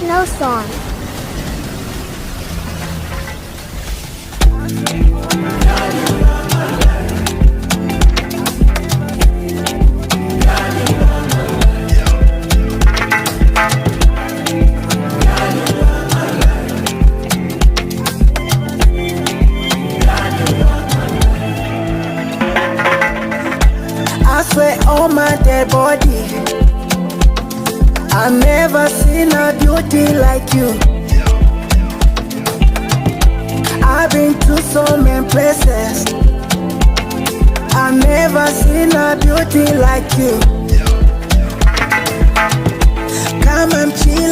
International song. I swear on my dead body, I never seen a beauty like you. I've been to so many places, I never seen a beauty like you. Come and chill